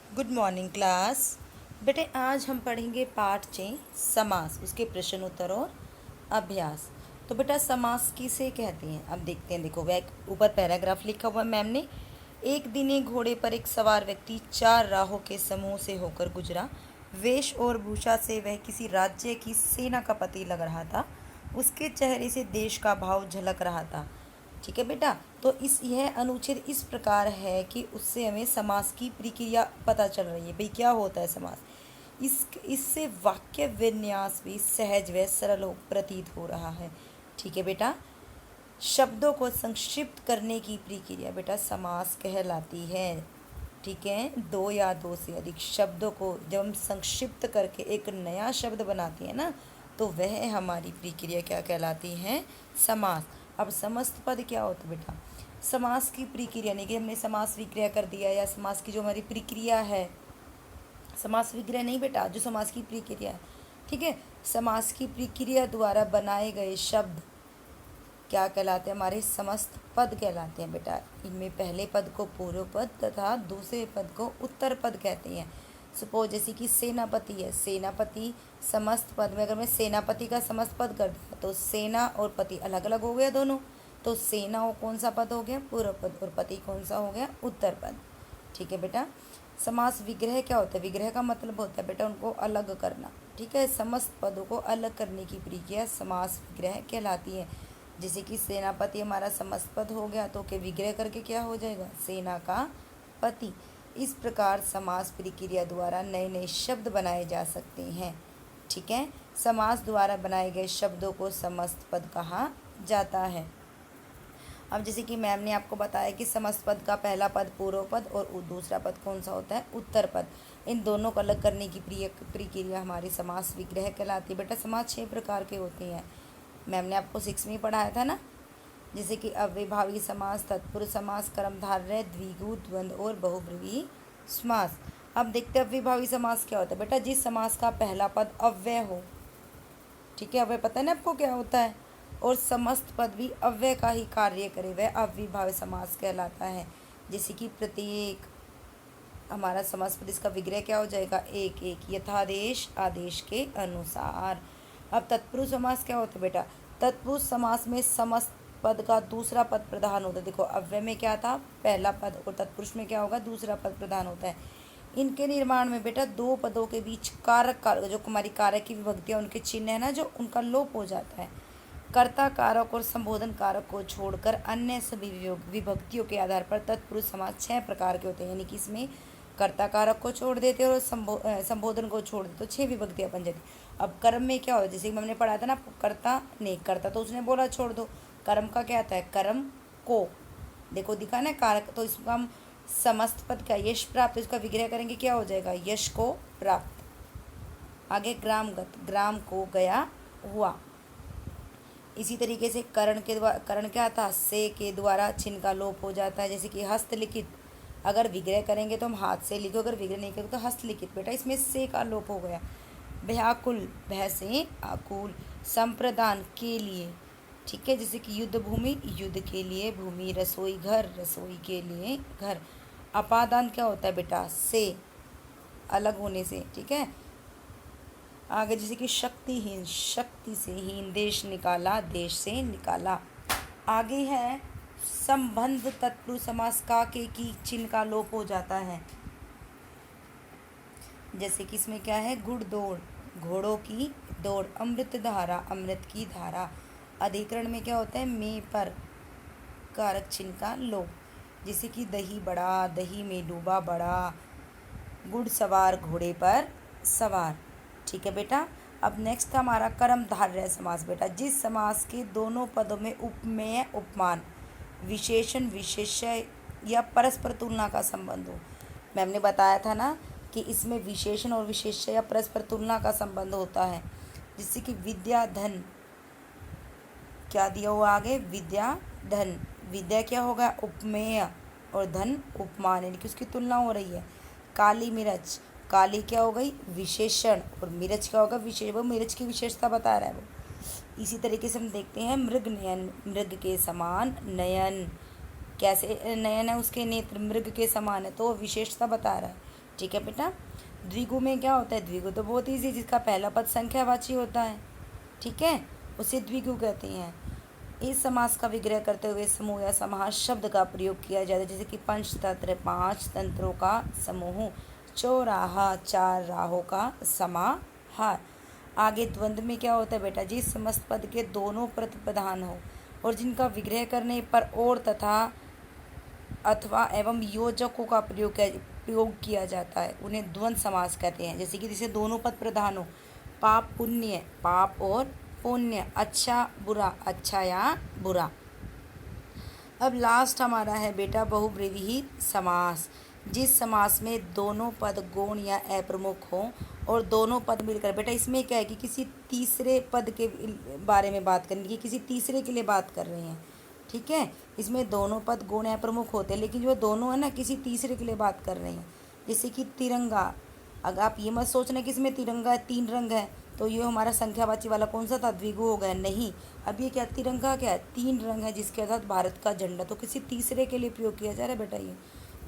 Good morning class. बेटे आज हम पढ़ेंगे पाठ 6 समास, उसके प्रश्न उत्तर और अभ्यास। तो बेटा समास किसे कहते हैं अब देखते हैं। देखो वह ऊपर पैराग्राफ लिखा हुआ है मैम ने। एक दिन एक घोड़े पर एक सवार व्यक्ति 4 राहों के समूह से होकर गुजरा। वेश और भूषा से वह किसी राज्य की सेना का पति लग रहा था। उसके चेहरे से देश का भाव झलक रहा था। ठीक है बेटा। तो इस यह अनुच्छेद इस प्रकार है कि उससे हमें समास की प्रक्रिया पता चल रही है। भाई क्या होता है समास। इससे वाक्य विन्यास भी सहज व सरल प्रतीत हो रहा है। ठीक है बेटा। शब्दों को संक्षिप्त करने की प्रक्रिया बेटा समास कहलाती है। ठीक है। दो या दो से अधिक शब्दों को जब हम संक्षिप्त करके एक नया शब्द बनाते हैं ना, तो वह हमारी प्रक्रिया क्या कहलाती है, समास। अब समस्त पद क्या होता है बेटा। समास की प्रक्रिया नहीं कि हमने समास विक्रिया कर दिया, या समास की जो हमारी प्रक्रिया है, समास विग्रह नहीं बेटा, जो समास की प्रक्रिया है। ठीक है। समास की प्रक्रिया द्वारा बनाए गए शब्द क्या कहलाते हैं, हमारे समस्त पद कहलाते हैं बेटा। इनमें पहले पद को पूर्व पद तथा दूसरे पद को उत्तर पद कहते हैं। सपोज जैसे कि सेनापति है, सेनापति समस्त पद में अगर मैं सेनापति का समस्त पद कर दिया तो सेना और पति अलग अलग हो गया दोनों। तो सेना वो कौन सा पद हो गया, पूर्व पद, और पति कौन सा हो गया, उत्तर पद। ठीक है बेटा। समास विग्रह क्या होता है, विग्रह का मतलब होता है बेटा उनको अलग करना। ठीक है। समस्त पदों को अलग करने की प्रक्रिया समास विग्रह कहलाती है। जैसे कि सेनापति हमारा समस्त पद हो गया तो के विग्रह करके क्या हो जाएगा, सेना का पति। इस प्रकार समास प्रक्रिया द्वारा नए नए शब्द बनाए जा सकते हैं। ठीक है। समास द्वारा बनाए गए शब्दों को समस्त पद कहा जाता है। अब जैसे कि मैम ने आपको बताया कि समस्त पद का पहला पद पूर्व पद और दूसरा पद कौन सा होता है, उत्तर पद। इन दोनों को अलग करने की प्रक्रिया हमारी समास विग्रह कहलाती है। बेटा समास 6 प्रकार के होते हैं। मैम ने आपको 6 में पढ़ाया था ना। जैसे कि अव्ययभावी समास, तत्पुरुष समास, कर्मधारय, द्विगु, द्वंद्व और बहुब्रीहि समास। अब देखते हैं अव्ययभावी समास क्या होता है बेटा। जिस समास का पहला पद अव्यय हो, ठीक है, अव्यय पता है ना आपको क्या होता है, और समस्त पद भी अव्यय का ही कार्य करे, वह अव्ययभावी समास कहलाता है। जैसे कि प्रत्येक हमारा समस्त पद, इसका विग्रह क्या हो जाएगा, एक एक, यथादेश आदेश के अनुसार। अब तत्पुरुष समास क्या होता है बेटा। तत्पुरुष समास में समस्त पद का दूसरा पद प्रधान होता है। देखो अव्यय में क्या था, पहला पद, और तत्पुरुष में क्या होगा, दूसरा पद प्रधान होता है। इनके निर्माण में बेटा दो पदों के बीच कारक जो हमारी कारक की विभक्तियाँ, उनके चिन्ह है ना, जो उनका लोप हो जाता है। कर्ता कारक और संबोधन कारक को छोड़कर अन्य सभी विभक्तियों के आधार पर तत्पुरुष समास 6 प्रकार के होते हैं। यानी कि इसमें कर्ता कारक को छोड़ देते और संबोधन को छोड़ देते तो 6 विभक्तियाँ बन जाती। अब कर्म में क्या होता है, जैसे हमने पढ़ा था ना, कर्ता नहीं, कर्ता तो उसने बोला छोड़ दो। कर्म का क्या आता है, कर्म को, देखो दिखा ना कारक, तो इसका हम समस्त पद का यश प्राप्त, तो इसका विग्रह करेंगे क्या हो जाएगा, यश को प्राप्त। आगे ग्रामगत, ग्राम को गया हुआ। इसी तरीके से करण के द्वारा, करण क्या था, से के द्वारा चिन्ह का लोप हो जाता है। जैसे कि हस्तलिखित, अगर विग्रह करेंगे तो हम हाथ से लिखो, अगर विग्रह नहीं करेंगे तो हस्तलिखित, बेटा इसमें से का लोप हो गया। व्याकुल, भय से आकुल। संप्रदान के लिए, ठीक है, जैसे कि युद्ध भूमि, युद्ध के लिए भूमि। रसोई घर, रसोई के लिए घर। अपादान क्या होता है बेटा, से अलग होने से। ठीक है। आगे जैसे कि शक्तिहीन, शक्ति से हीन। देश निकाला, देश से निकाला। आगे है संबंध तत्पुरुष समास का के की चिन्ह का लोप हो जाता है। जैसे कि इसमें क्या है, गुड़ दौड़, घोड़ों की दौड़। अमृत धारा, अमृत की धारा। अधिकरण में क्या होता है, में पर कारक चिन्ह का लोप। जैसे कि दही बड़ा, दही में डूबा बड़ा। गुड़ सवार, घोड़े पर सवार। ठीक है बेटा। अब नेक्स्ट था हमारा कर्मधारय समास बेटा। जिस समास के दोनों पदों में उपमेय, उपमान, विशेषण, विशेष्य या परस्पर तुलना का संबंध हो। मैम ने बताया था ना कि इसमें विशेषण और विशेष्य या परस्पर तुलना का संबंध होता है। जिससे कि विद्या धन, क्या दिया हुआ आगे, विद्या धन। विद्या क्या होगा, उपमेय, और धन उपमान, यानी कि उसकी तुलना हो रही है। काली मिर्च, काली क्या हो गई, विशेषण, और मिर्च क्या होगा, विशेष, वो मिर्च की विशेषता बता रहा है वो। इसी तरीके से हम देखते हैं मृग नयन, मृग के समान नयन। कैसे नयन है, उसके नेत्र मृग के समान है, तो वो विशेषता बता रहा है। ठीक है बेटा। द्विगु में क्या होता है, द्विगु तो बहुत ईजी, जिसका पहला पद संख्यावाची होता है, ठीक है, उसे द्विगु कहते हैं। इस समास का विग्रह करते हुए समूह या समाहार शब्द का प्रयोग किया जाता है, जैसे कि पंचतंत्र, 5 तंत्रों का समूह, चौराहा, 4 राहों का समाहार। आगे द्वंद्व में क्या होता है बेटा, जिस समस्त पद के दोनों प्रतिपदान हो और जिनका विग्रह करने पर और तथा अथवा एवं योजकों का प्रयोग किया जाता है, उन्हें द्वंद्व समास कहते हैं। जैसे कि जिसे दोनों पद प्रधान हो, पाप पुण्य, पाप और पुण्य, अच्छा बुरा, अच्छा या बुरा। अब लास्ट हमारा है बेटा बहुब्रीहित समास, जिस समास में दोनों पद गौण या अप्रमुख हो और दोनों पद मिलकर, बेटा इसमें क्या है कि किसी तीसरे पद के बारे में बात करनी, कि किसी तीसरे के लिए बात कर रहे हैं, ठीक है। इसमें दोनों पद गौण या प्रमुख होते हैं, लेकिन जो दोनों है ना किसी तीसरे के लिए बात कर रहे हैं। जैसे कि तिरंगा, अगर आप ये मत सोचना कि इसमें तिरंगा है 3 रंग है तो ये हमारा संख्यावाची वाला कौन सा था, द्विगु हो गया, नहीं। अब ये क्या, तिरंगा क्या है, 3 रंग है, जिसके अर्थात भारत का झंडा, तो किसी तीसरे के लिए प्रयोग किया जा रहा है बेटा ये।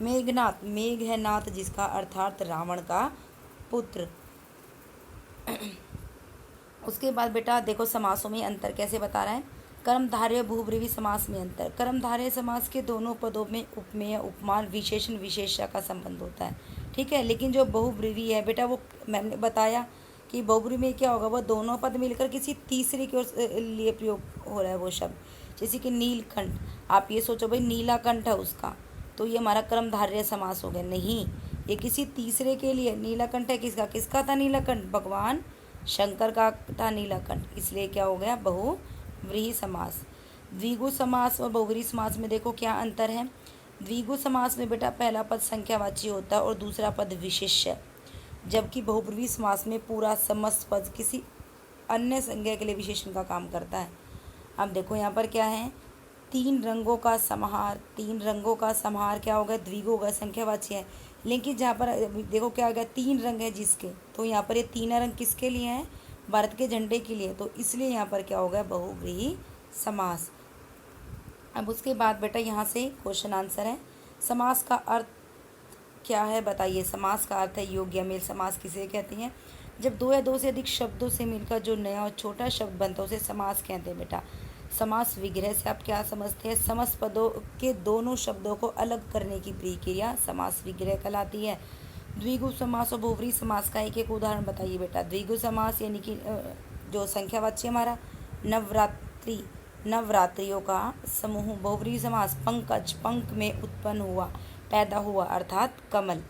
मेघनाथ, मेघ है नाथ, जिसका अर्थात रावण का पुत्र। उसके बाद बेटा देखो समासों में अंतर कैसे बता रहा है। कर्मधारय बहुब्रीहि समास में अंतर, कर्मधारय समास के दोनों पदों में उपमेय, उपमान, विशेषण, विशेष्य का संबंध होता है, ठीक है। लेकिन जो बहुब्रीहि है बेटा, वो मैंने बताया कि बहुब्रीहि में क्या होगा, वो दोनों पद मिलकर किसी तीसरे के लिए प्रयोग हो रहा है वो शब्द। जैसे कि नीलकंठ, आप ये सोचो भाई नीला कंठ है उसका, तो ये हमारा कर्मधारय समास हो गया, नहीं, ये किसी तीसरे के लिए। नीलाकंठ है किसका, किसका था नीलाकंठ, भगवान शंकर का था नीलाकंठ, इसलिए क्या हो गया बहुव्रीहि समास। द्विगु समास और बहुव्रीहि समास में देखो क्या अंतर है। द्विगु समास में बेटा पहला पद संख्यावाची होता है और दूसरा पद विशेष्य, जबकि बहुब्रीहि समास में पूरा समस्त पद किसी अन्य संज्ञा के लिए विशेषण का काम करता है। अब देखो यहाँ पर क्या है, 3 रंगों का समाहार, 3 रंगों का समाहार क्या होगा, द्विगु होगा, संख्यावाची है। लेकिन जहाँ पर देखो क्या हो गया, 3 रंग है जिसके, तो यहाँ पर ये 3 रंग किसके लिए हैं, भारत के झंडे के लिए, तो इसलिए यहाँ पर क्या हो गया बहुव्रीहि समास। अब उसके बाद बेटा यहाँ से क्वेश्चन आंसर है। समास का अर्थ क्या है बताइए। समास का अर्थ है योग्य मेल। समास किसे कहते हैं, जब 2 या 2 से अधिक शब्दों से मिलकर जो नया और छोटा शब्द बनता है उसे समास कहते हैं बेटा। समास विग्रह से आप क्या समझते हैं, समस्त पदों के दोनों शब्दों को अलग करने की प्रक्रिया समास विग्रह कहलाती है। द्विगु समास और बहुव्रीहि समास का एक एक उदाहरण बताइए बेटा। द्विगु समास यानी कि जो संख्यावाची हमारा नवरात्रि, नवरात्रियों का समूह। बहुव्रीहि समास पंकज, पंख में उत्पन्न हुआ, पैदा हुआ, अर्थात कमल।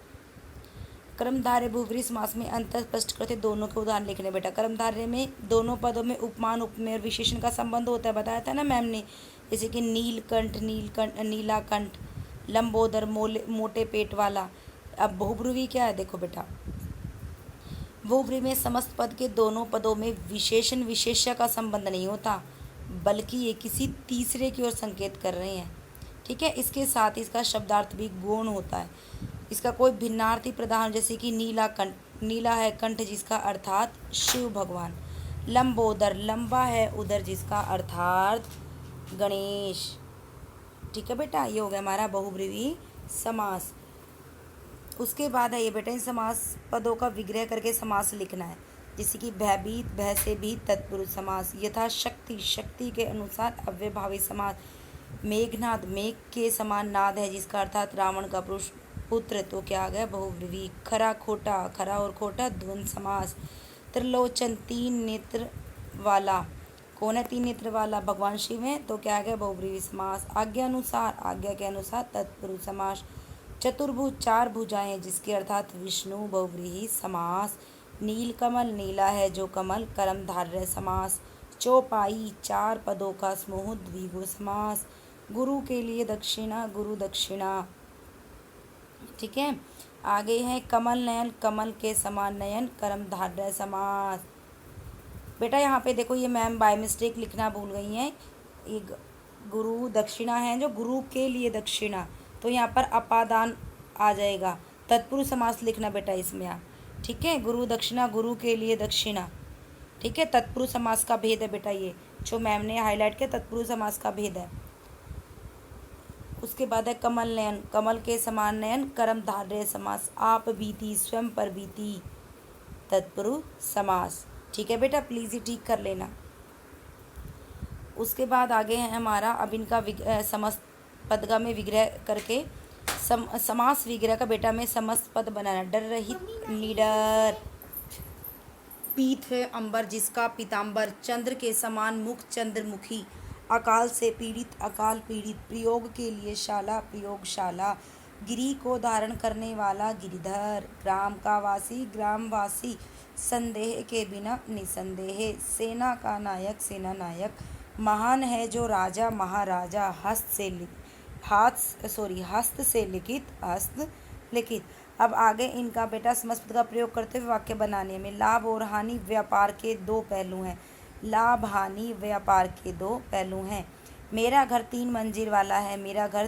कर्मधारय बहुव्रीहि समास में अंतर स्पष्ट करते दोनों के उदाहरण लिखने बेटा। कर्मधारय में दोनों पदों में उपमान, उपमेय और विशेषण का संबंध होता है, बताया था ना मैम ने। जैसे कि नीलकंठ, नीलाकंठ, लंबोदर, मोटे पेट वाला। अब बहुब्रीहि क्या है देखो बेटा, बहुब्रीहि में समस्त पद के दोनों पदों में विशेषण विशेष्य का संबंध नहीं होता, बल्कि ये किसी तीसरे की ओर संकेत कर रहे हैं, ठीक है। इसके साथ ही इसका शब्दार्थ भी गौण होता है। इसका कोई भिन्नार्थी प्रधान, जैसे कि नीला कंठ, नीला है कंठ जिसका अर्थात शिव भगवान। लंबोदर, लंबा है उदर जिसका अर्थात गणेश, ठीक है बेटा। ये हो गया हमारा बहुब्रीहि समास। उसके बाद है ये बेटा, इन समास पदों का विग्रह करके समास लिखना है। जैसे कि भयभीत, भय से भी तत्पुरुष समास। यथाशक्ति, शक्ति के अनुसार अव्ययभावी समास। मेघनाद, मेघ के समान नाद है जिसका अर्थात रावण का पुत्र, तो क्या आ गया बहुब्रीहि। खरा खोटा, खरा और खोटा द्वंद्व समास। त्रिलोचन, 3 नेत्र वाला, कौन है 3 नेत्र वाला, भगवान शिव है, तो क्या आ गया बहुब्रीहि समास। आज्ञा अनुसार, आज्ञा के अनुसार तत्पुरुष समास। चतुर्भुज, 4 भुजाएं जिसके अर्थात विष्णु, बहुब्रीहि समास। नीलकमल, नीला है जो कमल, कर्मधारय समास। चौपाई, 4 पदों का समूह, द्विगु समास। गुरु के लिए दक्षिणा, गुरु दक्षिणा, ठीक है। आगे है कमल नयन, कमल के समान नयन, कर्मधारय समास। बेटा यहाँ पे देखो ये मैम बाय मिस्टेक लिखना भूल गई हैं, ये गुरु दक्षिणा है जो गुरु के लिए दक्षिणा, तो यहाँ पर अपादान आ जाएगा। तत्पुरुष समास लिखना बेटा इसमें आप, ठीक है। गुरु दक्षिणा, गुरु के लिए दक्षिणा, ठीक है। तत्पुरुष समास का भेद है बेटा, ये जो मैम ने हाईलाइट किया तत्पुरुष समास का भेद है। उसके बाद है कमल नयन, कमल के समान नयन, कर्मधारय समास, आप बीती, स्वयं पर बीती, तत्पुरुष समास। ठीक है बेटा, प्लीज़ ही ठीक कर लेना। उसके बाद आगे है हमारा, अब इनका समस्त पदगा में विग्रह करके समास विग्रह का बेटा में समस्त पद बनाना। डर रहित निडर, पीत है अंबर जिसका पीताम्बर, चंद्र के समान मुख चंद्रमुखी, अकाल से पीड़ित अकाल पीड़ित, प्रयोग के लिए शाला प्रयोगशाला, गिरी को धारण करने वाला गिरिधर, ग्राम का वासी ग्रामवासी, संदेह के बिना निसंदेह, सेना का नायक सेना नायक, महान है जो राजा महाराजा, हस्त से लिखित हस्त लिखित। अब आगे इनका बेटा समस्त का प्रयोग करते हुए वाक्य बनाने में। लाभ और हानि व्यापार के दो पहलू हैं, लाभ हानि व्यापार के दो पहलू हैं। मेरा घर 3 मंजिल वाला है, मेरा घर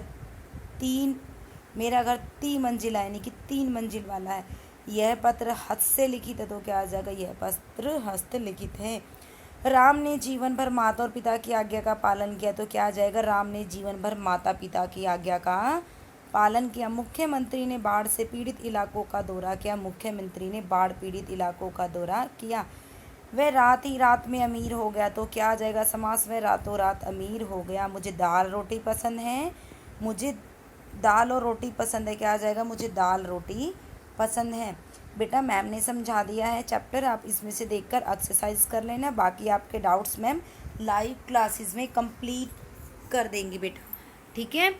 तीन मंजिला यानी कि 3 मंजिल वाला है। यह पत्र हस्त से लिखित है तो क्या आ जाएगा, यह पत्र हस्त लिखित है। राम ने जीवन भर माता और पिता की आज्ञा का पालन किया तो क्या आ जाएगा, राम ने जीवन भर माता पिता की आज्ञा का पालन किया। मुख्यमंत्री ने बाढ़ से पीड़ित इलाकों का दौरा किया, मुख्यमंत्री ने बाढ़ पीड़ित इलाकों का दौरा किया। वह रात ही रात में अमीर हो गया तो क्या आ जाएगा समास, वह रातों रात अमीर हो गया। मुझे दाल रोटी पसंद है, मुझे दाल और रोटी पसंद है, क्या आ जाएगा, मुझे दाल रोटी पसंद है। बेटा मैम ने समझा दिया है चैप्टर, आप इसमें से देखकर एक्सरसाइज कर लेना, बाकी आपके डाउट्स मैम लाइव क्लासेस में कंप्लीट कर देंगी बेटा। ठीक है,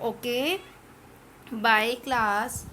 ओके बाय क्लास।